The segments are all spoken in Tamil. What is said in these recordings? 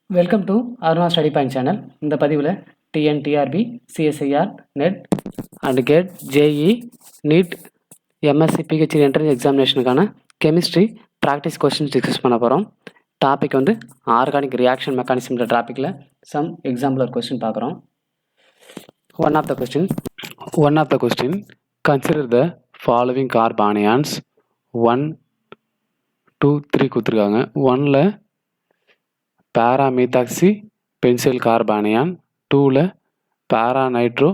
Welcome to Aruna study point channel. இந்த பதிவில் TNTRB, CSIR, NET and GATE, JEE, NEET, MSc, PhD entrance எக்ஸாமினேஷனுக்கான கெமிஸ்ட்ரி ப்ராக்டிஸ் கொஸ்டின்ஸ் டிஸ்கஸ் பண்ண போகிறோம். டாபிக் வந்து ஆர்கானிக் ரியாக்ஷன் மெக்கானிசம்ன்ற டாப்பிக்கில் சம் எக்ஸாம்பிள் ஒரு கொஸ்டின் பார்க்குறோம். One of the question consider the following carbanions 1, 2, 3 கொடுத்துருக்காங்க. 1ல் பேராமீத்தாக்சி பென்சில் கார்பானியான், 2ல் பேராநைட்ரோ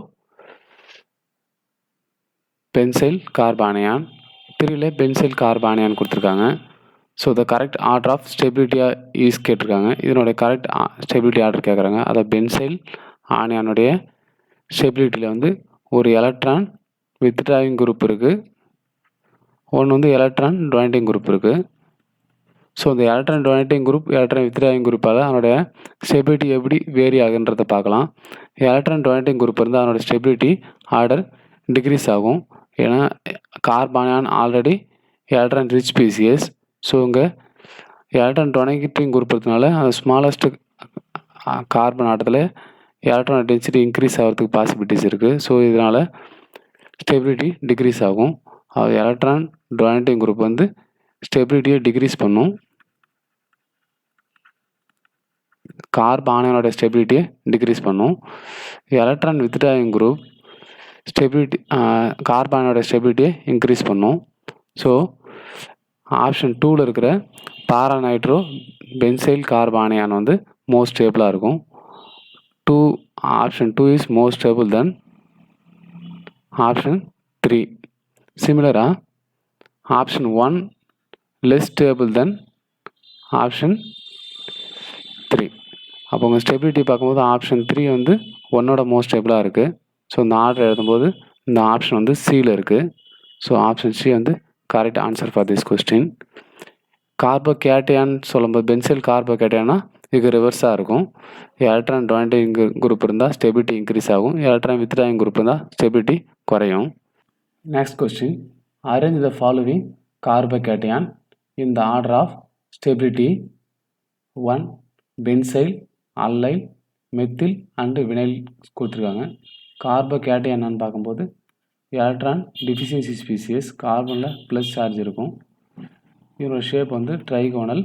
பென்சில் கார்பானியான், 3ல் பென்சில் கார்பானியான் கொடுத்துருக்காங்க. So the correct order of ஸ்டெபிலிட்டியாக ஈஸ் கேட்டிருக்காங்க. இதனுடைய கரெக்ட் ஸ்டெபிலிட்டி ஆர்டர் கேட்குறாங்க. அதை பென்சைல் ஆனியானுடைய ஸ்டெபிலிட்டியில் வந்து ஒரு எலக்ட்ரான் வித்ட்ராயிங் குரூப் இருக்குது, ஒன்று வந்து எலக்ட்ரான் டொனேட்டிங் குரூப் இருக்குது. ஸோ இந்த electron donating group, electron withdrawing குரூப்பால் அதனுடைய ஸ்டெபிலிட்டி எப்படி வேரி ஆகுன்றதை பார்க்கலாம். எலக்ட்ரான் டொனேட்டிங் குரூப் இருந்தால் அதனோட ஸ்டெபிலிட்டி ஆர்டர் டிக்ரீஸ் ஆகும். ஏன்னா carbanion already electron rich species. So இங்கே எலக்ட்ரான் டொனேட்டிங் குரூப் இருக்கிறதுனால அந்த ஸ்மாலஸ்ட் கார்பன் ஆட்டத்தில் எலக்ட்ரான் டென்சிட்டி இன்க்ரீஸ் ஆகிறதுக்கு பாசிபிலிட்டிஸ் இருக்குது. ஸோ இதனால் ஸ்டெபிலிட்டி டிக்ரீஸ் ஆகும். எலக்ட்ரான் டொனேட்டிங் குரூப் வந்து ஸ்டெபிலிட்டியை டிக்ரீஸ் பண்ணும், கார்பானியானோட ஸ்டெபிலிட்டியை டிக்ரீஸ் பண்ணும். எலக்ட்ரான் வித்ட்ராயிங் குரூப் கார்பானியோட ஸ்டெபிலிட்டியை இன்க்ரீஸ் பண்ணும். ஸோ ஆப்ஷன் 2ல் இருக்கிற பாராநைட்ரோ பென்சைல் கார்பானியான் வந்து மோஸ்ட் ஸ்டேபிளாக இருக்கும். Option 2 is most stable then option 3. சிமிலராக option 1 less stable than option 3. அப்போ உங்கள் ஸ்டெபிலிட்டி பார்க்கும்போது ஆப்ஷன் 3 வந்து 1ஓட மோஸ்ட் ஸ்டேபிளாக இருக்குது. ஸோ இந்த ஆர்டர் எழுதும்போது இந்த ஆப்ஷன் வந்து சியில் இருக்குது. ஸோ ஆப்ஷன் சி வந்து correct answer for this question. Carbocation சொல்லும்போது பென்சில் கார்போகேட்டையானா இதுக்கு ரிவர்ஸாக இருக்கும். எலக்ட்ரான் டொனேட்டிங் குரூப் இருந்தால் ஸ்டெபிலிட்டி இன்க்ரீஸ் ஆகும், எலக்ட்ரான் வித்ட்ராயிங் குரூப் இருந்தால் ஸ்டெபிலிட்டி குறையும். Next question, arrange the following carbocation in the order of stability. 1 benzyl, allyl, methyl and vinyl கொடுத்துருக்காங்க. கார்போகேட்டையான் என்னன்னு பார்க்கும்போது எலக்ட்ரான் டிஃபிஷியன்சி ஸ்பீசியஸ், கார்பனில் ப்ளஸ் சார்ஜ் இருக்கும். இதனோட ஷேப் வந்து ட்ரைகோனல்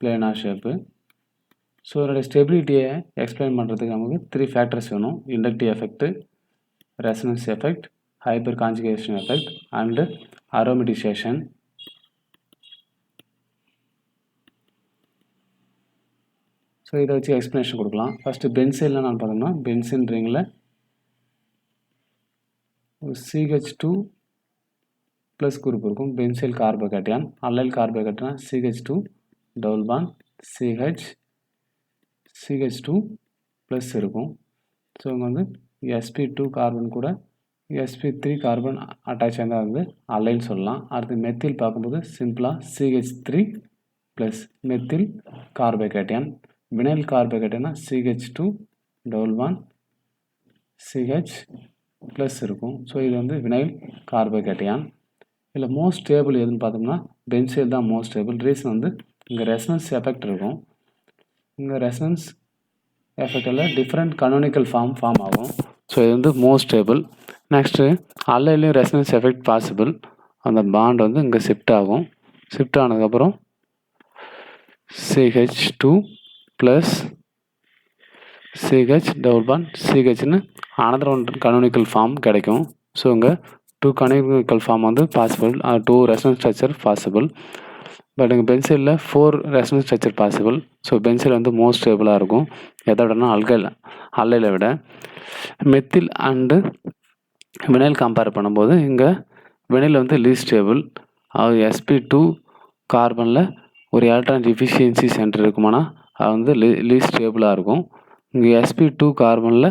பிளேனார் ஷேப்பு. ஸோ இதோடைய ஸ்டெபிலிட்டியை எக்ஸ்பிளைன் பண்ணுறதுக்கு நமக்கு 3 ஃபேக்டர்ஸ் வேணும். Inductive effect, resonance effect, hyper conjugation effect and aromatization. So இதை வச்சு எக்ஸ்ப்ளனேஷன் கொடுக்கலாம். ஃபஸ்ட்டு பென்சில்லாம் நான் பார்த்தோம்னா பென்சின் ரிங்கில் ஒரு CH2 ப்ளஸ் குரூப் இருக்கும், pencil கார்போகேட்டையான். Allyl கார்போகேட்டையான் CH2 double bond CH2 plus இருக்கும். ஸோ இங்கே வந்து sp2 கார்பன் கூட sp3 கார்பன் அட்டாச் ஆகிருந்தால் வந்து அல்லைன்னு சொல்லலாம். அடுத்து மெத்தில் பார்க்கும்போது சிம்பிளாக CH3 plus methyl carbocation. Vinyl கார்போகேட்டையானா CH2 double bond CH plus இருக்கும். ஸோ இது வந்து வினைல் கார்போகேட்டையான். இதில் மோஸ்ட் ஸ்டேபிள் எதுன்னு பார்த்தோம்னா பென்சைல் தான் மோஸ்ட் ஸ்டேபிள். ரீசன் வந்து இங்கே ரெசனன்ஸ் எஃபெக்ட் இருக்கும். இங்கே ரெசனன்ஸ் எஃபெக்டில் டிஃப்ரெண்ட் கனோனிக்கல் ஃபார்ம் ஆகும். ஸோ இது வந்து மோஸ்ட் ஸ்டேபிள். நெக்ஸ்ட்டு அல்லைலையும் ரெசனன்ஸ் எஃபெக்ட் பாசிபிள். அந்த பாண்ட் வந்து இங்கே ஷிஃப்ட் ஆகும். ஷிஃப்ட் ஆனதுக்கப்புறம் CH2 plus CH double bond CHன்னு அனதர் ஒன் கனோனிக்கல் ஃபார்ம் கிடைக்கும். ஸோ இங்கே 2 கனோனிக்கல் ஃபார்ம் வந்து possible, 2 resonance structure possible. But இங்கே பென்சிலில் 4 resonance structure possible. So benzyl வந்து மோஸ்ட் ஸ்டேபிளாக இருக்கும் எதை விடனா அல்லைல விட. மெத்தில் அண்டு வினைல் கம்பேர் பண்ணும்போது இங்கே வினைல் வந்து லீஸ்ட் ஸ்டேபிள். அது sp2 கார்பனில் ஒரு எலக்ட்ரான் டிஃபிஷியன்சி சென்டர் இருக்குமானா அது வந்து லீஸ்ட் ஸ்டேபிளாக இருக்கும். இங்கே sp2 கார்பனில்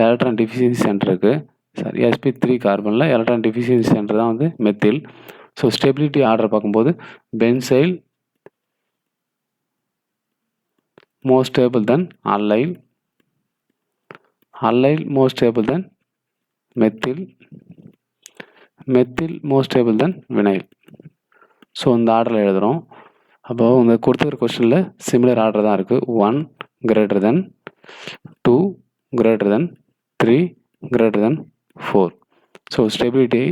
எலக்ட்ரான் டிஃபிஷியன்சி சென்டர் இருக்குது. சாரி, sp3 கார்பனில் எலக்ட்ரான் டிஃபிஷியன்சி சென்டர் தான் வந்து மெத்தில். ஸோ ஸ்டெபிலிட்டி ஆர்டர் பார்க்கும்போது benzyl most stable then allyl, allyl most stable then methyl, methyl most stable then vinyl. So இந்த ஆர்டரில் எழுதுகிறோம். அப்போது இந்த கொடுத்துருக்க கொஸ்டினில் சிமிலர் ஆர்டர் தான் இருக்குது. 1 greater than 2 greater than 3 greater than 4. So stability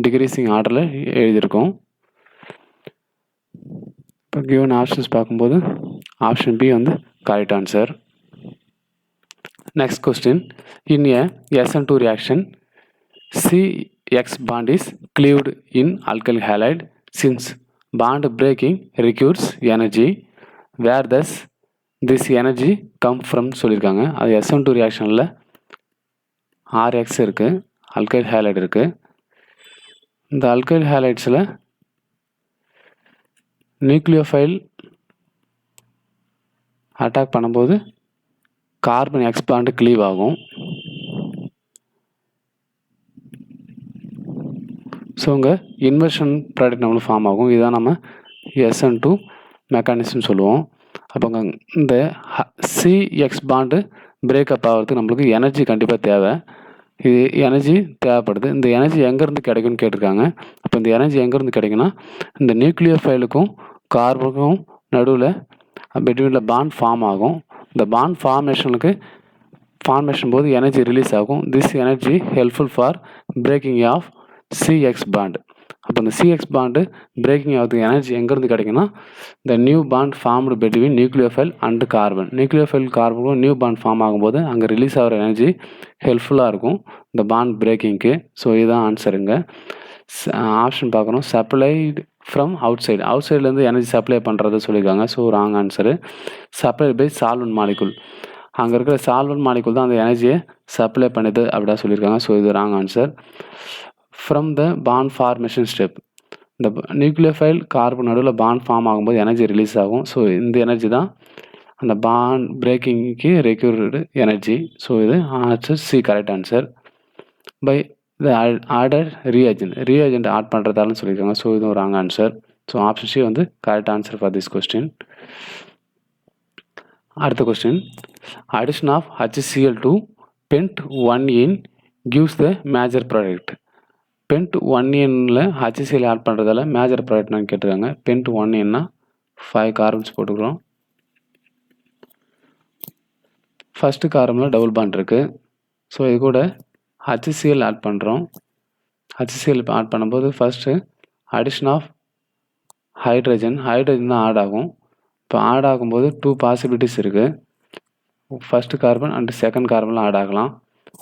decreasing ஆர்டரில் எழுதியிருக்கோம். இப்போ கிவன் ஆப்ஷன்ஸ் பார்க்கும்போது ஆப்ஷன் பி வந்து correct answer. Next question, in A SN2 reaction CX bond is cleaved in alkyl halide since bond breaking requires energy where thus this energy come from சொல்லியிருக்காங்க. அது SN2 ரியாக்ஷனில் RX இருக்குது, அல்கைல் ஹேலைடு இருக்குது. இந்த அல்கைல் ஹேலைட்ஸில் நியூக்ளியோஃபைல் அட்டாக் பண்ணும்போது கார்பன் எக்ஸ் பாண்டு கிளீவ் ஆகும். ஸோ இங்கே இன்வெர்ஷன் ப்ராடக்ட் நம்மளுக்கு ஃபார்ம் ஆகும். இதுதான் நம்ம SN2 மெக்கானிசம் சொல்லுவோம். அப்போங்க இந்த CX பாண்டு பிரேக்கப் ஆகிறதுக்கு நம்மளுக்கு எனர்ஜி கண்டிப்பாக தேவை. இது எனர்ஜி தேவைப்படுது. இந்த எனர்ஜி எங்கேருந்து கிடைக்கும்னு கேட்டிருக்காங்க. அப்போ இந்த எனர்ஜி எங்கேருந்து கிடைக்குன்னா, இந்த நியூக்ளியோஃபைலுக்கும் கார்பனுக்கும் நடுவில் பிட்வீனில் பாண்ட் ஃபார்ம் ஆகும். இந்த பாண்ட் ஃபார்மேஷன் போது எனர்ஜி ரிலீஸ் ஆகும். This energy helpful for breaking of CX bond. அப்போ இந்த CX பாண்டு பிரேக்கிங் ஆகிறதுக்கு எனர்ஜி எங்கேருந்து கிடைக்குன்னா, இந்த new bond formed between nucleophile and carbon. Nucleophile கார்பனுக்கும் நியூ பாண்ட் ஃபார்ம் ஆகும்போது அங்கே ரிலீஸ் ஆகிற எனர்ஜி ஹெல்ப்ஃபுல்லாக இருக்கும் இந்த பாண்ட் பிரேக்கிங்க்கு. ஸோ இதுதான் ஆன்சருங்க. ஆப்ஷன் பார்க்குறோம், சப்ளைடு ஃப்ரம் அவுட் சைடு. அவுட் சைட்லேருந்து எனர்ஜி சப்ளை பண்ணுறத சொல்லியிருக்காங்க. So wrong answer. Supplied by solvent molecule. அங்கே இருக்கிற சால்வன்ட் மாலிகுல் தான் அந்த எனர்ஜியை சப்ளை பண்ணுது அப்படின்னா சொல்லியிருக்காங்க. ஸோ இது wrong answer. From the bond formation step. இந்த நியூக்ளியோஃபைல் கார்பன் நடுவில் பாண்ட் ஃபார்ம் ஆகும்போது எனர்ஜி ரிலீஸ் ஆகும். ஸோ இந்த எனர்ஜி தான் அந்த பாண்ட் பிரேக்கிங்க்கு ரெக்யூர்டு எனர்ஜி. ஸோ இது answer C correct answer. By the order reagent add பண்ணுறதாலும் சொல்லியிருக்காங்க. ஸோ இதுவும் wrong answer. So option C வந்து correct answer for this question. அடுத்த question, addition of HCl to Pent 1N gives the major product. Pent 1Nல HCl add பண்ணுறதால மேஜர் ப்ராடக்ட் நான் கேட்டிருக்காங்க. Pent 1Nனா 5 கார்பன்ஸ் போட்டுக்கிறோம். ஃபஸ்ட்டு கார்பனில் டபுள் பாண்ட் இருக்குது. ஸோ இது கூட HCl ஆட் பண்ணுறோம். HCl ஆட் பண்ணும்போது ஃபஸ்ட்டு அடிஷன் ஆஃப் ஹைட்ரஜன் தான் ஆட் ஆகும். இப்போ ஆட் ஆகும்போது 2 பாசிபிலிட்டிஸ் இருக்குது. ஃபஸ்ட்டு கார்பன் அண்டு செகண்ட் கார்பனில் ஆட் ஆகலாம்.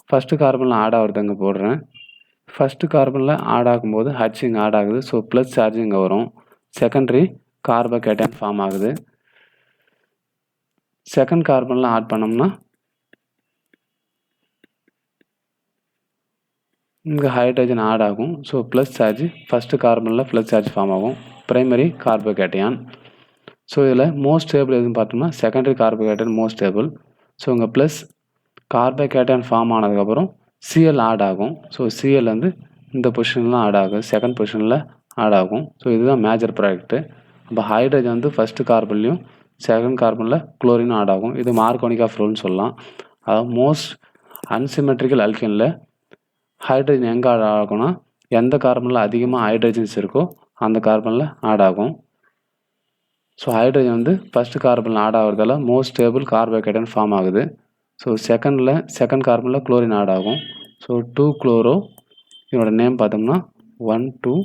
ஃபஸ்ட்டு கார்பனில் ஆட் ஆகிறது இங்கே போடுறேன். ஃபஸ்ட்டு கார்பனில் ஆட் ஆகும்போது ஹச் இங்கே ஆட் ஆகுது. ஸோ ப்ளஸ் சார்ஜ் இங்கே வரும். செகண்டரி கார்போகேட்டைன் ஃபார்ம் ஆகுது. செகண்ட் கார்பனில் ஆட் பண்ணோம்னா இங்கே ஹைட்ரஜன் ஆட் ஆகும். ஸோ ப்ளஸ் சார்ஜ் ஃபஸ்ட்டு கார்பனில் ப்ளஸ் சார்ஜ் ஃபார்ம் ஆகும். Primary carbocation. ஸோ இதில் மோஸ்ட் ஸ்டேபிள் எதுன்னு பார்த்தோம்னா secondary carbocation most stable. So இங்கே ப்ளஸ் கார்போகேட்டைன் ஃபார்ம் ஆனதுக்கப்புறம் Cl ஆட் ஆகும். ஸோ Cl வந்து இந்த பொசிஷன்லாம் ஆட் ஆகும், செகண்ட் பொசிஷனில் ஆட் ஆகும். ஸோ இதுதான் மேஜர் ப்ராடக்ட்டு. அப்போ ஹைட்ரஜன் வந்து ஃபஸ்ட்டு கார்பன்லையும் செகண்ட் கார்பனில் குளோரினும் ஆட் ஆகும். இது மார்கோனிக் ஆஃப் ரூல்னு சொல்லலாம். அதாவது மோஸ்ட் அன்சிமெட்ரிக்கல் அல்கேனில் ஹைட்ரஜன் எங்கே ஆட் ஆகும்னா, எந்த கார்பனில் அதிகமாக ஹைட்ரஜன்ஸ் இருக்கோ அந்த கார்பனில் ஆட் ஆகும். ஸோ ஹைட்ரஜன் வந்து ஃபஸ்ட்டு கார்பனில் ஆட் ஆகிறதால மோஸ்ட் ஸ்டேபிள் கார்போகேட்டைன் ஃபார்ம் ஆகுது. ஸோ செகண்ட் கார்பனில் குளோரின் ஆட் ஆகும். ஸோ 2 குளோரோ, இதோட நேம் பார்த்தோம்னா 1 2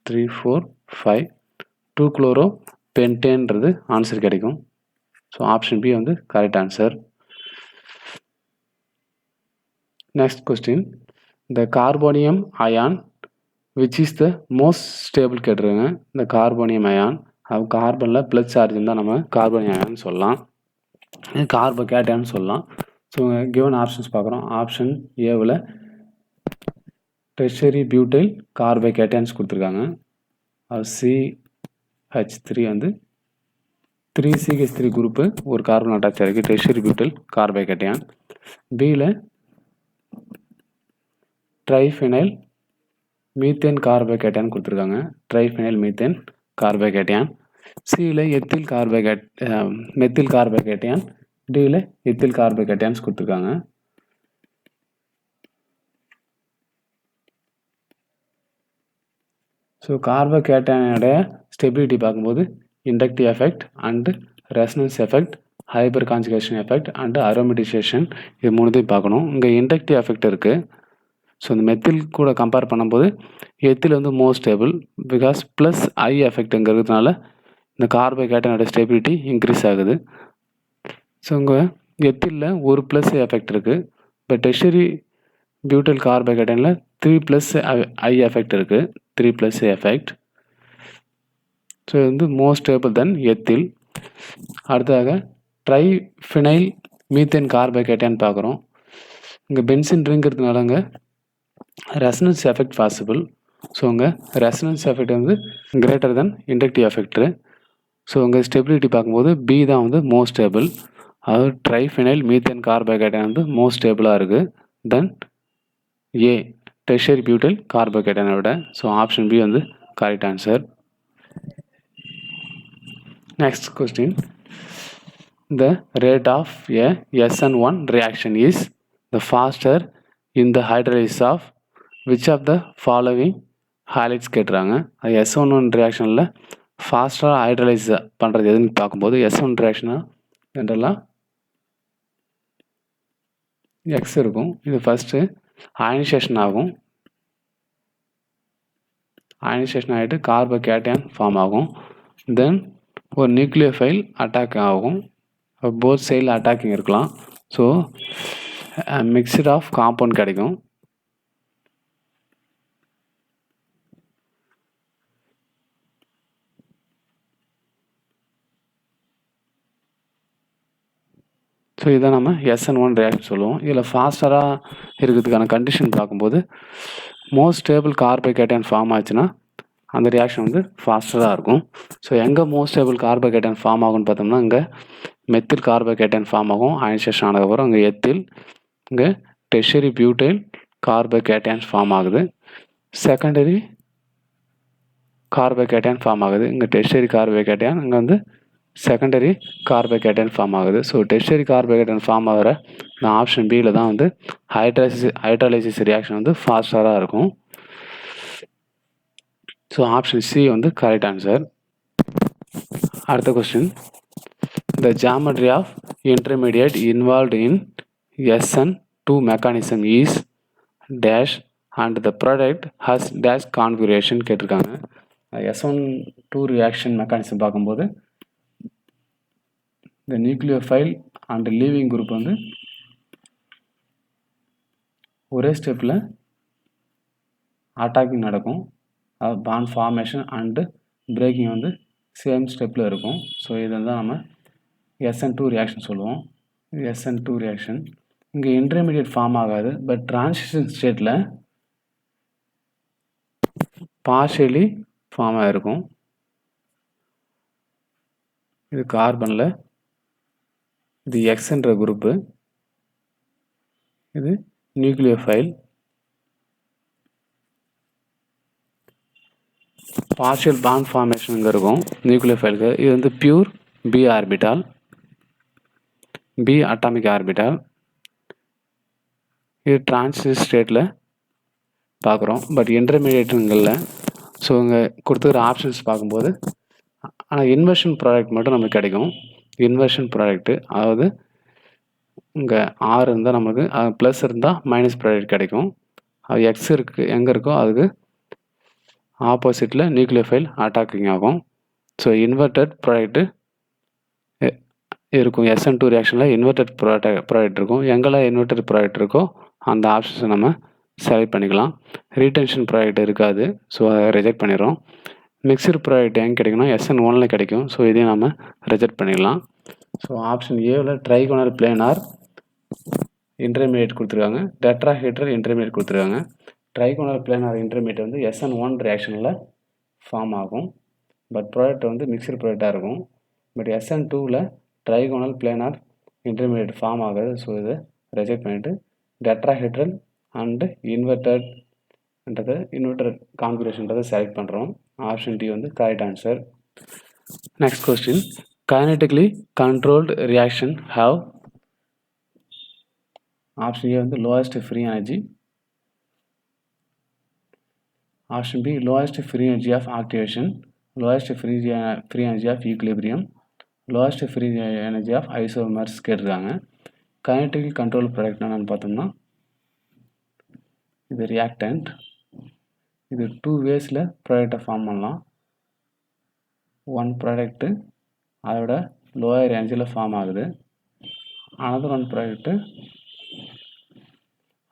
3 4 5 2 குளோரோ பென்டேன்றது ஆன்சர் கிடைக்கும். ஸோ ஆப்ஷன் பி வந்து correct answer. Next question, the carbonium ion which is the most stable கேட்டுருங்க. இந்த கார்போனியம் அயான் அது கார்பனில் ப்ளஸ் சார்ஜ் இருந்தால் நம்ம கார்போனியம் அயான் சொல்லலாம், கார்போகேட்டையான்னு சொல்லலாம். ஸோ கிவன் ஆப்ஷன்ஸ் பார்க்குறோம். ஆப்ஷன் ஏவில் டெர்ஷரி பியூட்டைல் கார்போகேட்டையான்ஸ் கொடுத்துருக்காங்க. அது CH3 வந்து 3CH3 குரூப்பு ஒரு கார்பன் அட்டாச் ஆகிருக்கு, டெர்ஷரி பியூட்டைல் கார்போகேட்டையான். பியில் ட்ரைஃபெனைல் மீத்தேன் கார்போகேட்டையான் கொடுத்துருக்காங்க, ட்ரைஃபெனைல் மீத்தேன் கார்போகேட்டையான். சியில் மெத்தில் கார்போகேட்டையான். டியில் எத்தில் கார்போகேட்டையான்ஸ் கொடுத்துருக்காங்க. ஸோ கார்போகேட்டையோட ஸ்டெபிலிட்டி பார்க்கும்போது inductive effect and resonance effect hyper conjugation effect and aromatization, இது மூணுத்தையும் பார்க்கணும். இங்கே இண்டக்டிவ் எஃபெக்ட் இருக்குது. ஸோ இந்த மெத்தில் கூட கம்பேர் பண்ணும்போது எத்தில் வந்து more stable because plus I effect இங்கே இருக்கிறதுனால இந்த கார்போகேட்டனோட ஸ்டெபிலிட்டி இன்க்ரீஸ் ஆகுது. ஸோ இங்கே எத்திலில் ஒரு ப்ளஸ் எஃபெக்ட் இருக்குது. இப்போ டெர்ஷரி பியூட்டைல் கார்போகேட்டனில் 3+ ஐ எஃபெக்ட் இருக்குது. 3+ எஃபெக்ட். ஸோ இது வந்து மோர் ஸ்டேபிள் தென் எத்தில். அடுத்ததாக ட்ரைஃபினைல் மீத்தேன் கார்போகேட்டன் பார்க்குறோம். இங்கே பென்சின் ரிங்கிறதுனால இங்கே ரெசனன்ஸ் எஃபெக்ட் பாசிபிள். ஸோ இங்கே ரெசனன்ஸ் எஃபெக்ட் வந்து greater than inductive effect. So இங்கே ஸ்டெபிலிட்டி பார்க்கும்போது பி தான் வந்து மோர் ஸ்டேபிள். அதாவது ட்ரைஃபினைல் மீத்தேன் கார்போகேட்டன் வந்து மோர் ஸ்டேபிளாக இருக்குது தென் ஏ டெர்ஷரி பியூட்டைல் கார்போகேட்டனை விட. ஸோ ஆப்ஷன் பி வந்து correct answer. Next question. The rate of a SN1 reaction is the faster in the hydrolysis of which of the following halides கேட்டுறாங்க. S11 ரியாக்ஷனில் ஃபாஸ்ட்டாக ஹைட்ரலைஸ் பண்ணுறது எதுன்னு பார்க்கும்போது S1 ரியாக்ஷனாக ஜென்ரலாக எக்ஸ் இருக்கும். இது ஃபஸ்ட்டு அயனைசேஷன் ஆகும். அயனைசேஷன் ஆகிட்டு கார்போகேட்டன் ஃபார்ம் ஆகும். தென் ஒரு நியூக்ளியோஃபைல் அட்டாக் ஆகும். போத் சைடில் அட்டாக்கிங் இருக்கலாம். ஸோ மிக்சர் ஆஃப் காம்பவுண்ட் கிடைக்கும். ஸோ இதை நம்ம SN1 ரியாக்ஷன் சொல்லுவோம். இதில் ஃபாஸ்டராக இருக்கிறதுக்கான கண்டிஷன் பார்க்கும்போது மோஸ்ட் ஸ்டேபிள் கார்போகேட்டன் ஃபார்ம் ஆச்சுன்னா அந்த ரியாக்ஷன் வந்து ஃபாஸ்டராக இருக்கும். ஸோ எங்கே மோஸ்ட் ஸ்டேபிள் கார்போகேட்டன் ஃபார்ம் ஆகும்னு பார்த்தோம்னா இங்கே மெத்தில் கார்போகேட்டன் ஃபார்ம் ஆகும். அயனைசேஷன் ஆனதுக்கப்புறம் இங்கே எத்தில், இங்கே டெர்ஷரி பியூட்டைல் கார்போகேட்டன்ஸ் ஃபார்ம் ஆகுது. செகண்டரி கார்போகேட்டன் ஃபார்ம் ஆகுது. இங்கே டெர்ஷரி கார்போகேட்டன், இங்கே வந்து செகண்டரி கார்போகேட்டன் ஃபார்ம் ஆகுது. ஸோ டெர்ஷரி கார்போகேட்டன் ஃபார்ம் ஆகிற இந்த ஆப்ஷன் பியில் தான் வந்து ஹைட்ராலைசிஸ் ரியாக்ஷன் வந்து ஃபாஸ்டராக இருக்கும். ஸோ ஆப்ஷன் சி வந்து கரெக்ட் ஆன்சர். அடுத்த question. The geometry of intermediate involved in SN2 mechanism is dash and the product has dash configuration கேட்டிருக்காங்க. S12 ரியாக்ஷன் மெக்கானிசம் பார்க்கும்போது இந்த நியூக்ளியோஃபைல் அண்ட் லீவிங் குரூப் வந்து ஒரே ஸ்டெப்பில் அட்டாக்கிங் நடக்கும். பாண்ட் ஃபார்மேஷன் அண்டு பிரேக்கிங் வந்து சேம் ஸ்டெப்பில் இருக்கும். ஸோ இதை தான் நம்ம SN2 ரியாக்ஷன் சொல்லுவோம். SN2 ரியாக்ஷன் இங்கே இன்டர்மீடியட் ஃபார்ம் ஆகாது. பட் டிரான்சிஷன் ஸ்டேட்டில் பார்ஷியலி ஃபார்ம் ஆகிருக்கும். இது கார்பனில் இது எக்ஸ்ன்ற குரூப்பு, இது நியூக்ளியோஃபைல். பார்ஷியல் பாண்ட் ஃபார்மேஷன் இங்கே இருக்கும் நியூக்ளியோஃபைலுக்கு. இது வந்து pure P orbital, P atomic orbital. இது டிரான்சிட் ஸ்டேட்டில் பார்க்குறோம். பட் இன்டர்மீடியேட்டுங்களில் ஸோ இங்கே கொடுத்துக்கிற ஆப்ஷன்ஸ் பார்க்கும்போது ஆனால் இன்வர்ஷன் ப்ராடக்ட் மட்டும் நமக்கு கிடைக்கும். இன்வர்ஷன் ப்ராடக்ட்டு, அதாவது இங்கே ஆர் இருந்தால் நமக்கு ப்ளஸ் இருந்தால் மைனஸ் ப்ராடக்ட் கிடைக்கும். அது எக்ஸ் இருக்குது எங்கே இருக்கோ அதுக்கு ஆப்போசிட்டில் நியூக்ளியோஃபைல் அட்டாக்கிங் ஆகும். ஸோ இன்வெர்டட் ப்ராடக்ட்டு இருக்கும். SN2 ரியாக்ஷனில் இன்வெர்டட் ப்ராடக்ட் இருக்கும். எங்கெல்லாம் இன்வெர்டட் ப்ராடக்ட் இருக்கோ அந்த ஆப்ஷன்ஸை நம்ம செலக்ட் பண்ணிக்கலாம். ரீடென்ஷன் ப்ராடக்ட் இருக்காது. ஸோ அதை ரிஜெக்ட் பண்ணிடுறோம். மிக்சர் ப்ராடக்ட் எங்கே கிடைக்கும்னா SN1 கிடைக்கும். ஸோ இதையும் நம்ம ரிஜெக்ட் பண்ணிடலாம். ஸோ ஆப்ஷன் ஏவில் ட்ரைகோனல் பிளேனார் இன்டர்மீடியட் கொடுத்துருக்காங்க, டெட்ராஹெட்ரல் இன்டர்மீடியட் கொடுத்துருக்காங்க. ட்ரைகோனல் பிளேனார் இன்டர்மீடியட் வந்து SN1 ரியாக்ஷனில் ஃபார்ம் ஆகும். பட் ப்ராடக்ட் வந்து மிக்சர் ப்ராடக்டாக இருக்கும். பட் SN2வில் ட்ரைகோனல் பிளேனார் இன்டர்மீடியட் ஃபார்ம் ஆகுது. ஸோ இதை ரிஜெக்ட் பண்ணிவிட்டு டெட்ராஹெட்ரல் அண்டு இன்வெர்டட் கான்ஃபிகரேஷன்றதை செலக்ட் பண்ணுறோம். ஆப்ஷன் டி வந்து correct answer. Next question. கைனடிக்கலி controlled reaction have option A வந்து lowest free energy, option B lowest free energy of activation, lowest free energy of equilibrium, lowest free energy of isomers கேட்டிருக்காங்க. கைனடிக்கல் கண்ட்ரோல் ப்ராடக்ட் என்னன்னு பார்த்தோம்னா இது ரியாக்டன்ட். இது 2 வேஸில் ப்ராடக்டை ஃபார்ம் பண்ணலாம். ஒன் ப்ராடக்ட்டு அதோட லோயர் எனர்ஜியில் ஃபார்ம் ஆகுது. அனதர் ஒன் ப்ராடக்ட்டு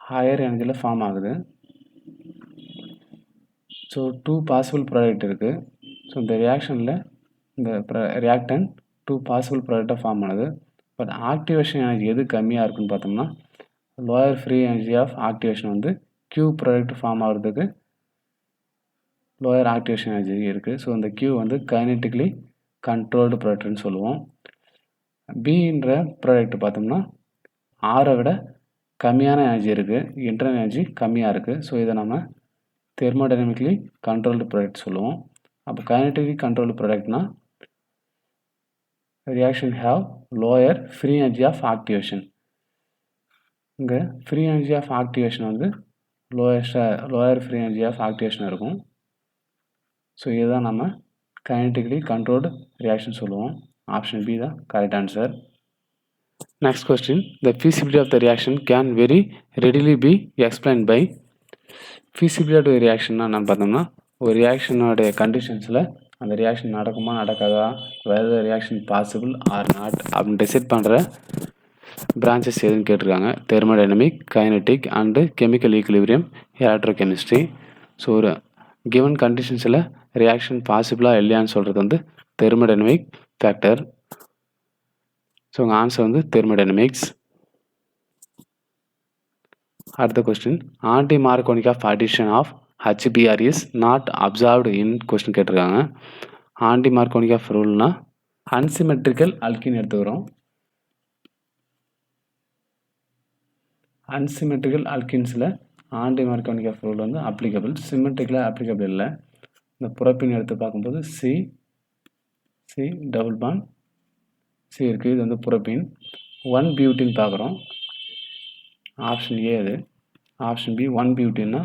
ஹையர் எனர்ஜியில் ஃபார்ம் ஆகுது. ஸோ 2 பாசிபிள் ப்ராடக்ட் இருக்குது. ஸோ இந்த ரியாக்ஷனில் இந்த ரியாக்டன் 2 பாசிபிள் ப்ராடக்டை ஃபார்ம் பண்ணுது. பட் ஆக்டிவேஷன் எனர்ஜி எது கம்மியாக இருக்குன்னு பார்த்தோம்னா lower free energy of activation வந்து Q ப்ராடக்ட் ஃபார்ம் ஆகிறதுக்கு லோயர் ஆக்டிவேஷன் எனர்ஜி இருக்குது. ஸோ இந்த Q வந்து கைனட்டிக்கலி கண்ட்ரோல்டு ப்ராடக்ட்னு சொல்லுவோம். Bன்ற ப்ராடக்ட் பார்த்தோம்னா ஆரை விட கம்மியான எனர்ஜி இருக்குது, இன்டர்னல் எனர்ஜி கம்மியாக இருக்குது. ஸோ இதை நம்ம தெர்மோடைனமிக்கலி கண்ட்ரோல்டு ப்ராடக்ட் சொல்லுவோம். அப்போ கைனட்டிக்கலி கண்ட்ரோல்டு ப்ராடக்ட்னா reaction have lower free energy of activation. இங்கே ஃப்ரீ எனர்ஜி ஆஃப் ஆக்டிவேஷன் வந்து lower free energy of activation இருக்கும். ஸோ இதுதான் நம்ம கைனட்டிக்கலி கண்ட்ரோல்டு ரியாக்ஷன் சொல்லுவோம். ஆப்ஷன் பி தான் correct answer. Next question, the feasibility of the reaction can very readily be explained by feasibility of the reaction நான் பார்த்தோம்னா ஒரு ரியாக்ஷனோடைய கண்டிஷன்ஸில் அந்த ரியாக்ஷன் நடக்குமா நடக்காதா, whether reaction possible or not அப்படின்னு டிசைட் பண்ணுற பிரான்ச்சஸ் எதுன்னு கேட்டிருக்காங்க. Thermodynamic, kinetic and chemical equilibrium, electrochemistry. So ஒரு கிவன் கண்டிஷன்ஸில் ரியாக்ஷன் பாசிபிளாக இல்லையான்னு சொல்கிறது வந்து தெர்மோடைனமிக் ஃபேக்டர். ஸோ உங்கள் ஆன்சர் வந்து தெர்மோடைனமிக்ஸ். அடுத்த question, anti Markovnikov of addition of HBr is not observed in question கேட்டிருக்காங்க. ஆன்டி மார்கோனிக் ஆஃப் ரூல்னா அன்சிமெட்ரிக்கல் அல்கின் எடுத்துக்கிறோம். அன்சிமெட்ரிக்கல் அல்கின்ஸில் ஆன்டி மார்கோனிக் ஆஃப் ரூல் வந்து அப்ளிகபிள், சிமெட்ரிக்கலாக அப்ளிகபிள் இல்லை. இந்த புரோப்பீன் எடுத்து பார்க்கும்போது சி டபுள் பாண்ட் சி இருக்குது, இது வந்து புரோப்பீன். 1 பியூட்டின் பார்க்குறோம். ஆப்ஷன் ஏ அது. ஆப்ஷன் பி 1 பியூட்டின்னா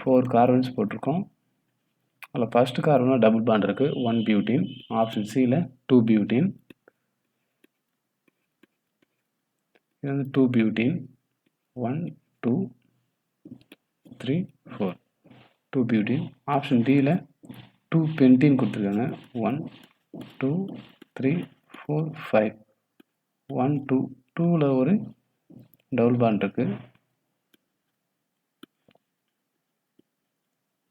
4 கார்பன்ஸ் போட்டிருக்கோம். அதில் ஃபஸ்ட்டு கார்பனில் டபுள் பாண்ட் இருக்குது, 1 பியூட்டின். ஆப்ஷன் சியில் 2 பியூட்டின். இது வந்து 2 பியூட்டின். 1 2 3 4 2 பியூட்டின். ஆப்ஷன் டியில் 2 பென்டீன் கொடுத்துருக்காங்க. 1 2 3 4 5 1 2 2ல் ஒரு டபுள் பாண்ட் இருக்குது.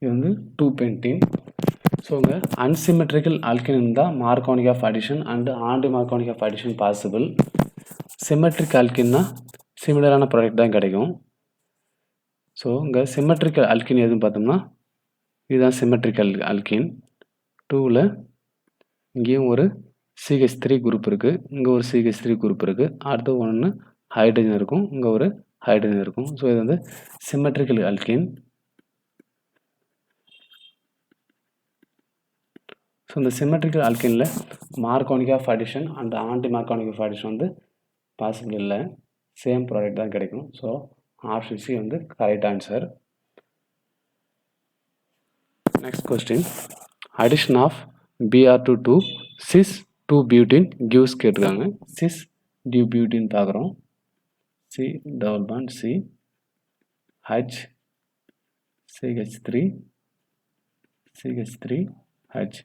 இது வந்து 2 பென்டீன். ஸோ இங்கே அன்சிமெட்ரிக்கல் ஆல்கின் இருந்தால் Markovnikov of addition and anti Markovnikov of addition possible. Symmetric ஆல்கின்னா சிமிலரான ப்ராடக்ட் தான் கிடைக்கும். ஸோ இங்கே சிமெட்ரிக்கல் ஆல்கின் எதுன்னு பார்த்தோம்னா இதுதான் சிமெட்ரிக்கல் ஆல்கின். 2ல் இங்கேயும் ஒரு CH3 குரூப் இருக்குது, இங்கே ஒரு CH3 குரூப் இருக்குது, அடுத்து ஒன்று ஹைட்ரஜன் இருக்கும், இங்கே ஒரு ஹைட்ரஜன் இருக்கும். ஸோ இது வந்து சிமெட்ரிக்கல் ஆல்கின். ஸோ இந்த சிமெட்ரிக்கல் ஆல்கினில் Markovnikov of addition and anti Markovnikov of addition வந்து பாசிபிள் இல்லை, சேம் ப்ராடக்ட் தான் கிடைக்கும். ஸோ ஆப்ஷன் சி வந்து correct answer. Next question, addition of Br2 to cis 2 butene gives கேட்டிருக்காங்க. cis 2 butene பார்க்குறோம். C double bond C H CH3 H.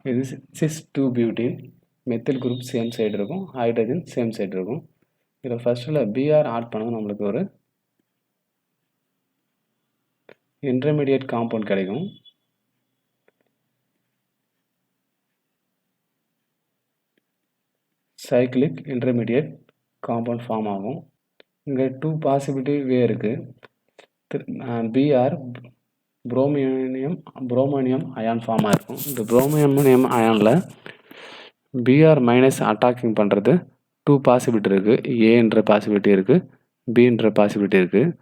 இது cis 2 butene. Methyl group same side இருக்கும், ஹைட்ரஜன் சேம் சைடு இருக்கும். இதில் ஃபஸ்ட்டில் Br ஆட் பண்ணது நம்மளுக்கு ஒரு இன்டர்மீடியட் காம்பவுண்ட் கிடைக்கும். சைக்கிளிக் இன்டர்மீடியட் காம்பவுண்ட் ஃபார்ம் ஆகும். இங்கே 2 பாசிபிலிட்டி வே இருக்குது. Br புரோமோனியம் அயான் ஃபார்ம் ஆகிருக்கும். இந்த புரோமோனியம் அயானில் Br மைனஸ் அட்டாக்கிங் பண்ணுறது 2 பாசிபிலிட்டி இருக்குது. ஏன்ற பாசிபிலிட்டி இருக்குது, பின்ற பாசிபிலிட்டி இருக்குது.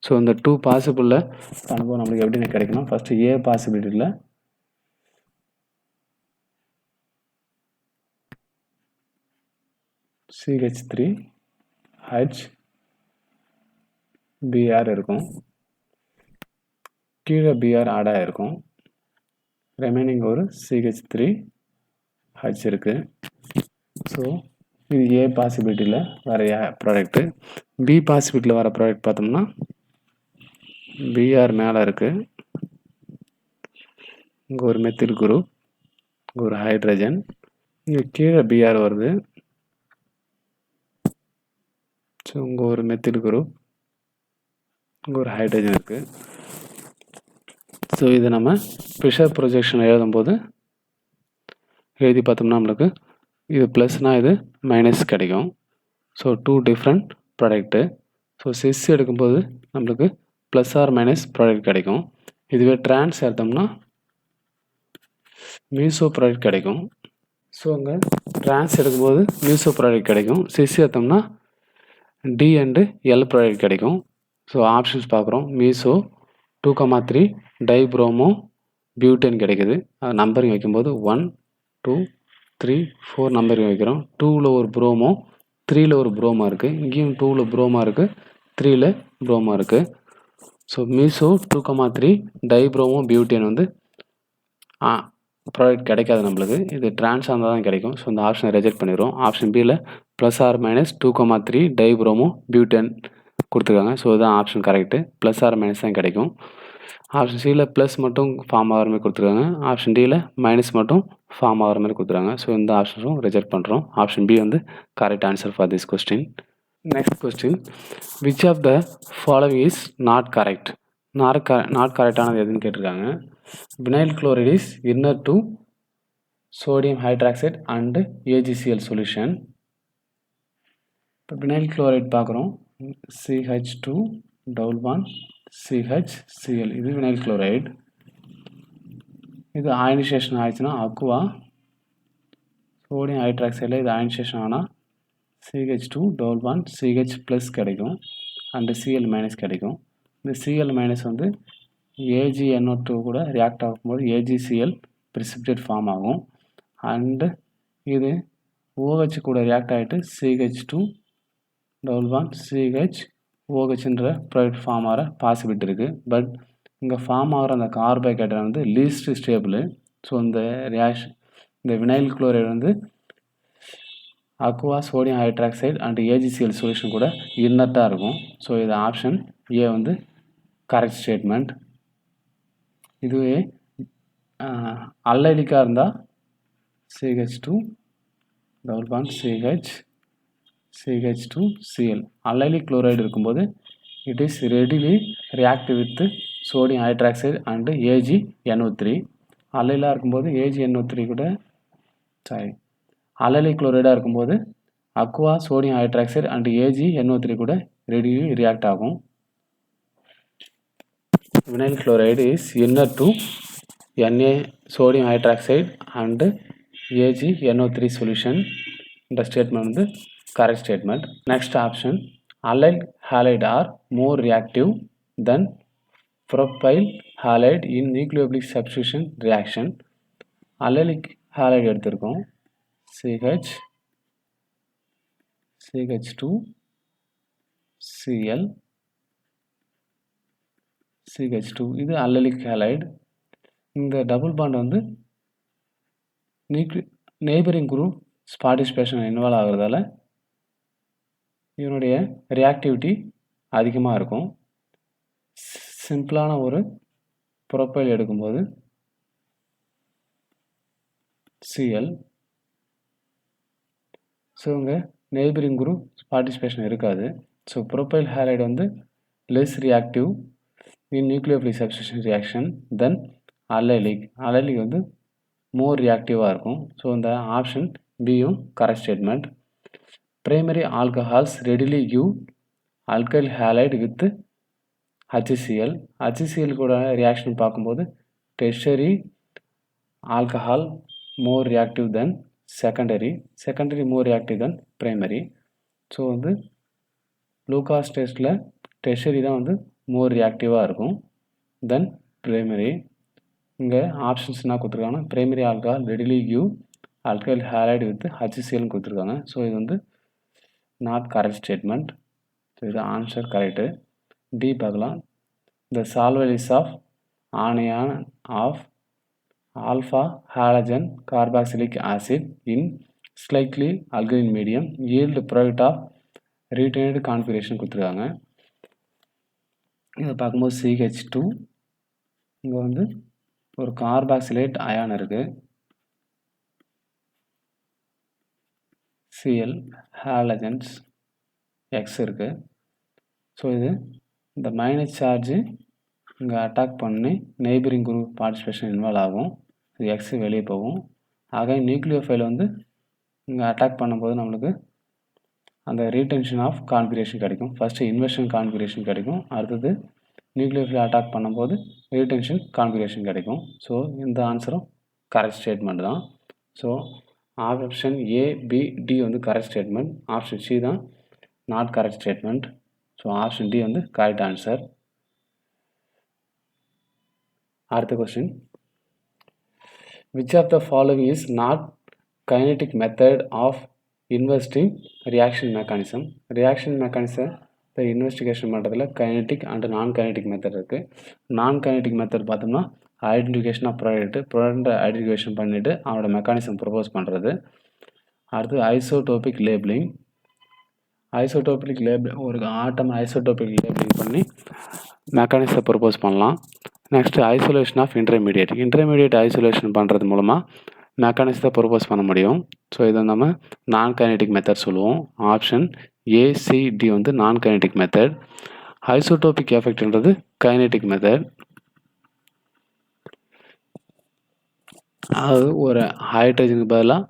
ஸோ இந்த 2 பாசிபிளில் அனுபவம் நம்மளுக்கு எப்படி கிடைக்கணும், first A பாசிபிலிட்டியில் CH3 H Br இருக்கும், கீழே Br ஆட் ஆகிருக்கும், ரிமைனிங் ஒரு CH3 H இருக்குது. ஸோ இது ஏ பாசிபிலிட்டியில் வர ப்ராடக்ட்டு. பி பாசிபிலிட்டியில் வர ப்ராடக்ட் பார்த்தோம்னா பிஆர் மேலே இருக்குது, இங்கே ஒரு மெத்தில் குரூப், இங்கே ஒரு ஹைட்ரஜன், இங்கே கீழே பிஆர் வருது. ஸோ இங்கே ஒரு மெத்தில் குரூப், இங்கே ஒரு ஹைட்ரஜன் இருக்குது. ஸோ இது நம்ம ஃபிஷர் ப்ரொஜெக்ஷன் எழுதும்போது எழுதி பார்த்தோம்னா நம்மளுக்கு இது ப்ளஸ்னால் இது மைனஸ் கிடைக்கும். So 2 different product. So sis எடுக்கும்போது நம்மளுக்கு ப்ளஸ் ஆர் மைனஸ் ப்ராடக்ட் கிடைக்கும். இதுவே ட்ரான்ஸ் எடுத்தோம்னா மியூசோ ப்ராடக்ட் கிடைக்கும். ஸோ அங்கே ட்ரான்ஸ் எடுக்கும்போது மியூசோ ப்ராடக்ட் கிடைக்கும். சிஸ் எடுத்தோம்னா டி அண்டு எல் ப்ராடக்ட் கிடைக்கும். ஸோ ஆப்ஷன்ஸ் பார்க்குறோம். மீசோ 2,3 டைப்ரோமோ பியூட்டேன் கிடைக்குது. நம்பரிங் வைக்கும்போது 1 2 3 4 நம்பரிங் வைக்கிறோம். 2ல் ஒரு ப்ரோமோ, 3ல் ஒரு ப்ரோமா இருக்குது. இங்கேயும் 2ல் ப்ரோமா இருக்குது, 3ல் ப்ரோமா இருக்குது. ஸோ மீசோ 2,3 டைப்ரோமோ பியூட்டேன் வந்து ப்ராடக்ட் கிடைக்காது நம்மளுக்கு. இது ட்ரான்ஸ் இருந்தால் தான் கிடைக்கும். ஸோ இந்த ஆப்ஷனை ரிஜெக்ட் பண்ணிடுவோம். ஆப்ஷன் பியில் plus or minus 2,3 dibromo butane கொடுத்துருக்காங்க. ஸோ இதுதான் option correct. Plus or minus தான் கிடைக்கும். ஆப்ஷன் சியில் ப்ளஸ் மட்டும் ஃபார்ம் ஆகிற மாதிரி கொடுத்துருக்காங்க. ஆப்ஷன் டியில் மைனஸ் மட்டும் ஃபார்ம் ஆகிற மாதிரி கொடுத்துருக்காங்க. ஸோ இந்த ஆப்ஷனும் ரிஜெக்ட் பண்ணுறோம். ஆப்ஷன் பி வந்து correct answer for this question. Next question, which of the following is not correct? Not கரெக்டானது எதுன்னு கேட்டிருக்காங்க. Vinyl chloride is inert to sodium hydroxide and AgCl solution. இப்போ வினைல் குளோரைடு பார்க்குறோம். CH2 டபுள் பாண்ட் CHCl, இது வினைல் குளோரைடு. இது அயனைசேஷன் ஆயிடுச்சுன்னா அக்வா சோடியம் ஹைட்ராக்சைடில் இது அயனைசேஷன் ஆனால் CH2 double bond CH plus கிடைக்கும் அண்டு Cl மைனஸ் கிடைக்கும். இந்த Cl மைனஸ் வந்து AgNO2 கூட ரியாக்ட் ஆகும்போது AgCl precipitate ஃபார்ம் ஆகும். அண்டு இது OH கூட ரியாக்ட் ஆகிட்டு CH2 டபுள் பாண்ட் CHOHன்ற ப்ராடக்ட் ஃபார்ம் ஆகிற பாசிபிலிட்டி இருக்குது. பட் இங்கே ஃபார்ம் ஆகிற அந்த கார்போஹைட்ரேட் வந்து லீஸ்ட் ஸ்டேபிள். ஸோ இந்த இந்த வினைல் குளோரைடு வந்து aqua sodium hydroxide and AgCl solution கூட இன்னட்டாக இருக்கும். ஸோ இது ஆப்ஷன் ஏ வந்து கரெக்ட் ஸ்டேட்மெண்ட். இதுவே அல்லைலிக்காக இருந்தால் CH2 double bond CH2Cl. Allylic chloride இருக்கும்போது it is readily reactive with sodium hydroxide and AgNO3. அல்லைலாக இருக்கும்போது AgNO3 கூட அல்லைலிக் குளோரைடாக இருக்கும்போது Aqua sodium hydroxide and AgNO3 கூட ரெடிலி ரியாக்ட் ஆகும். Vinyl chloride is inert to Na sodium hydroxide and AgNO3 solution. இந்த ஸ்டேட்மெண்ட் வந்து correct statement. Next option, allyl halide are more reactive than propyl halide in nucleophilic substitution reaction. allylic halide எடுத்திருக்கோம். CH2Cl CH2, இது allylic halide. இந்த டபுள் பாண்ட் வந்து நெய்பரிங் குரூப் பார்ட்டிசிபேஷன் இன்வால்வ் ஆகிறதால இதனுடைய ரியாக்டிவிட்டி அதிகமாக இருக்கும். சிம்பிளான ஒரு ப்ரொப்பைல் எடுக்கும்போது Cl, ஸோ இங்கே நெய்பரிங் குரூப் பார்ட்டிசிபேஷன் இருக்காது. ஸோ ப்ரொப்பைல் ஹேலைடு வந்து லெஸ் ரியாக்டிவ் இன் நியூக்ளியோஃபிலிக் சப்ஸ்டியூஷன் ரியாக்ஷன் தென் அல்லைலிக் வந்து மோர் ரியாக்டிவாக இருக்கும். ஸோ இந்த ஆப்ஷன் பியும் correct statement. Primary alcohols readily give alkyl halide with HCl கூட ரியாக்ஷன் பார்க்கும்போது டெர்ஷரி ஆல்கஹால் மோர் ரியாக்டிவ் தென் செகண்டரி மோர் ரியாக்டிவ் தென் பிரைமரி. ஸோ வந்து லூகாஸ் டெஸ்ட்டில் டெர்ஷரி தான் வந்து மோர் ரியாக்டிவாக இருக்கும் தென் பிரைமரி. இங்கே ஆப்ஷன்ஸ் என்ன கொடுத்துருக்காங்கன்னா primary alcohol readily give alkyl halide with HCl கொடுத்துருக்காங்க. ஸோ இது வந்து நாட் கரெக்ட் ஸ்டேட்மெண்ட். ஸோ இது ஆன்சர் கரெக்டு. டி பார்க்கலாம். The solvolysis of anion of alpha halogen carboxylic acid in slightly alkaline medium yield product of retained configuration கொடுத்துருக்காங்க. இதை பார்க்கும்போது CH2 இங்கே வந்து ஒரு கார்பாக்சிலேட் அயான் இருக்குது, Cl ஹாலஜன்ஸ் X இருக்குது. ஸோ இது இந்த மைனஸ் சார்ஜு இங்கே அட்டாக் பண்ணி நெய்பரிங் குரூப் பார்ட்டிசிபேஷன் இன்வால்வ் ஆகும், இது X வெளியே போகும். ஆக நியூக்ளியோஃபைல் வந்து இங்கே அட்டாக் பண்ணும்போது நம்மளுக்கு அந்த ரீடென்ஷன் ஆஃப் கான்ஃபிகரேஷன் கிடைக்கும். ஃபஸ்ட்டு இன்வெர்ஷன் கான்ஃபிகரேஷன் கிடைக்கும், அடுத்தது நியூக்ளியோஃபைல் அட்டாக் பண்ணும்போது ரீடென்ஷன் கான்ஃபிகரேஷன் கிடைக்கும். ஸோ இந்த ஆன்சரும் கரெக்ட் ஸ்டேட்மெண்ட் தான். So option A, B, D வந்து கரெக்ட் ஸ்டேட்மெண்ட், ஆப்ஷன் C தான் not correct statement. So option D வந்து கரெக்ட் ஆன்சர். அடுத்த question, which of the following is not kinetic method of investing reaction mechanism. Reaction mechanism இப்போ இன்வெஸ்டிகேஷன் பண்ணுறதுல kinetic and non kinetic method இருக்குது. நான் கைனடிக் மெத்தட் பார்த்தோம்னா ஐடென்டிஃபிகேஷன் ஆஃப் ப்ராடக்ட் ஐடென்டிஃபிகேஷன் பண்ணிவிட்டு அவனோட மெக்கானிசம் ப்ரொபோஸ் பண்ணுறது. அடுத்து ஐசோடோபிக் லேபிளிங். ஐசோடோபிக் லேபிள் ஒரு ஆட்டம் ஐசோடோபிக் லேபிளிங் பண்ணி மெக்கானிசத்தை ப்ரொபோஸ் பண்ணலாம். Next isolation of intermediate isolation பண்ணுறது மூலமாக மெக்கானிசத்தை ப்ரொபோஸ் பண்ண முடியும். ஸோ இதை நம்ம நான் கைனடிக் மெத்தட் சொல்லுவோம். ஆப்ஷன் A, C, D வந்து நான் கைனடிக் மெத்தட். ஐசோடோபிக் எஃபெக்ட்ன்றது கைனடிக் மெத்தட். அது ஒரு ஹைட்ரஜனுக்கு பதிலாக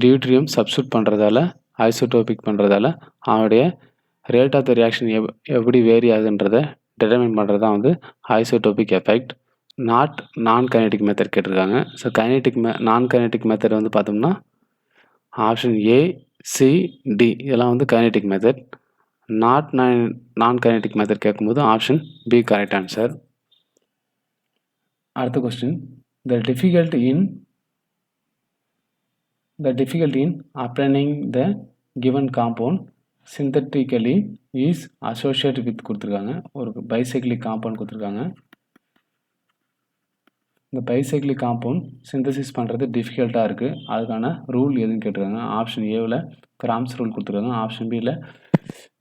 டியூட்ரியம் சப்ஸ்டியூட் பண்ணுறதால ஐசோடோபிக் பண்ணுறதால அவனுடைய ரேட் ஆஃப் த ரியாக்ஷன் எப்படி வேரி ஆகுதுன்றதை டிட்டர்மைன் பண்ணுறது தான் வந்து ஐசோடோபிக் எஃபெக்ட். நான் கைனடிக் மெத்தட் கேட்டிருக்காங்க. ஸோ நான் கைனடிக் மெத்தட் வந்து பார்த்தோம்னா ஆப்ஷன் A, C, D இதெல்லாம் வந்து கைனடிக் மெத்தட். நான் கைனடிக் மெத்தட் கேட்கும்போது ஆப்ஷன் B கரெக்ட் ஆன்சர். அடுத்த question, the difficulty in obtaining the given compound synthetically is associated with கொடுத்துருக்காங்க. ஒரு பைசைக்ளிக் காம்பவுண்ட் கொடுத்துருக்காங்க. இந்த பைசைக்ளிக் காம்பவுண்ட் சிந்தசிஸ் பண்ணுறது டிஃபிகல்ட்டாக இருக்குது, அதுக்கான ரூல் எதுன்னு கேட்டிருக்காங்க. ஆப்ஷன் ஏவில் கிராம்ஸ் ரூல் கொடுத்துருக்காங்க, ஆப்ஷன் பியில்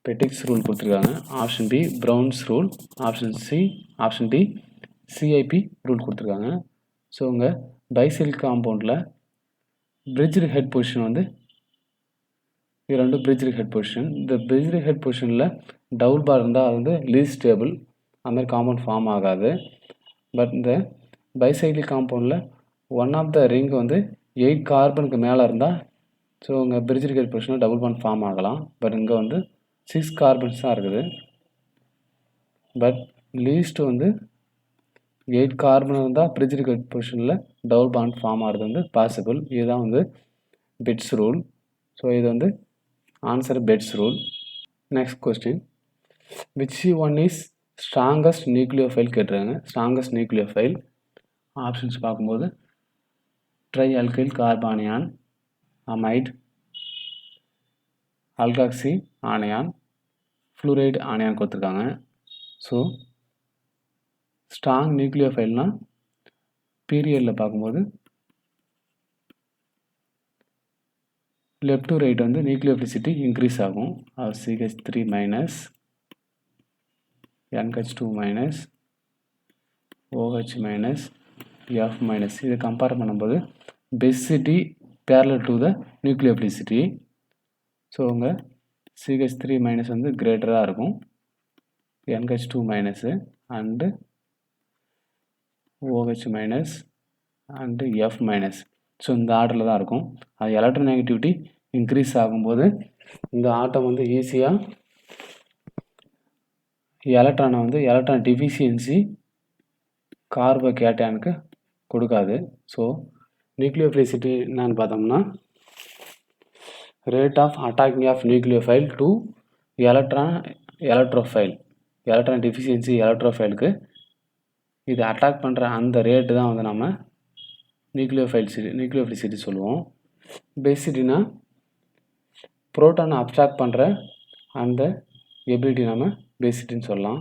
பெட்டிக்ஸ் ரூல் கொடுத்துருக்காங்க, option B Brown's rule, option D CIP rule கொடுத்துருக்காங்க. ஸோ உங்க பைசைக்ளிக் காம்பவுண்டில் பிரிட்ஜ்டு ஹெட் பொசிஷன் வந்து இது ரெண்டு பிரிட்ஜ்டு ஹெட் பொசிஷன். இந்த பிரிட்ஜ்டு ஹெட் பொசிஷனில் டபுள் பார் இருந்தால் அது வந்து லீஸ்ட் ஸ்டேபிள், அதுமாதிரி காம்பவுண்ட் ஃபார்ம் ஆகாது. பட் இந்த பைசைக்ளிக் காம்பவுண்டில் ஒன் ஆஃப் த ரிங் வந்து 8 கார்பனுக்கு மேலே இருந்தால் ஸோ உங்க பிரிட்ஜ்டு ஹெட் பொசிஷனில் டபுள் பாண்ட் ஃபார்ம் ஆகலாம். பட் இங்கே வந்து 6 கார்பன்ஸ் தான் இருக்குது. பட் லீஸ்ட் வந்து 8 கார்பன் இருந்தால் பிரிட்ஜ்டு ஹெட் பொசிஷனில் டபுள் பாண்ட் ஃபார்ம் ஆகிறது வந்து பாசிபிள். இதுதான் வந்து பெட்ஸ் ரூல். ஸோ இது வந்து answer Bent's rule. Next question, which one is strongest nucleophile கேட்டிருக்காங்க. ஸ்ட்ராங்கஸ்ட் நியூக்ளியோஃபைல் ஆப்ஷன்ஸ் பார்க்கும்போது tri alkyl carbanion, amide, alkoxy anion, fluoride anion கொடுத்துருக்காங்க. ஸோ ஸ்ட்ராங் நியூக்ளியோஃபைல்னால் பீரியடில் பார்க்கும்போது லெஃப்ட் டு ரைட் வந்து நியூக்ளியோஃபிலிசிட்டி இன்க்ரீஸ் ஆகும். CH3 minus, NH2 minus, OH minus, F minus. இதை கம்பேர் பண்ணும்போது basicity parallel to the nucleophilicity. So உங்கள் CH3 மைனஸ் வந்து கிரேட்டராக இருக்கும், NH2 minus and OH minus and F minus. So இந்த ஆர்டரில் தான் இருக்கும். அது எலக்ட்ரோநெகட்டிவிட்டி இன்க்ரீஸ் ஆகும்போது இந்த ஆட்டம் வந்து ஈஸியாக எலக்ட்ரானை வந்து எலக்ட்ரான் டிஃபிஷியன்சி கார்போகேட்டயானுக்கு கொடுக்காது. ஸோ நியூக்ளியோஃபிலிசிட்டி என்னன்னு பார்த்தோம்னா rate of attacking of nucleophile to electrophile, electron deficiency எலக்ட்ரோஃபைலுக்கு இது அட்டாக் பண்ணுற அந்த ரேட்டு தான் வந்து நம்ம நியூக்ளியோஃபிலிசிட்டி சொல்லுவோம். பேசிட்டினா புரோட்டானை அப்ட்ராக்ட் பண்ணுற அந்த எபிலிட்டி நம்ம பேசிட்டின்னு சொல்லலாம்.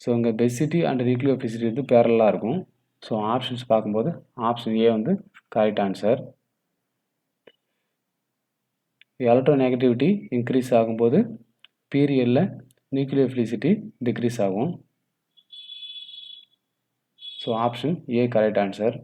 ஸோ இங்கே பேசிட்டி அண்ட் நியூக்ளியோஃபிலிசிட்டி வந்து பேரலாக இருக்கும். ஸோ ஆப்ஷன்ஸ் பார்க்கும்போது ஆப்ஷன் ஏ வந்து கரெக்ட் ஆன்சர். எலக்ட்ரோநெகட்டிவிட்டி இன்க்ரீஸ் ஆகும்போது பீரியடில் நியூக்ளியோஃபிலிசிட்டி டிக்ரீஸ் ஆகும். So option A correct answer.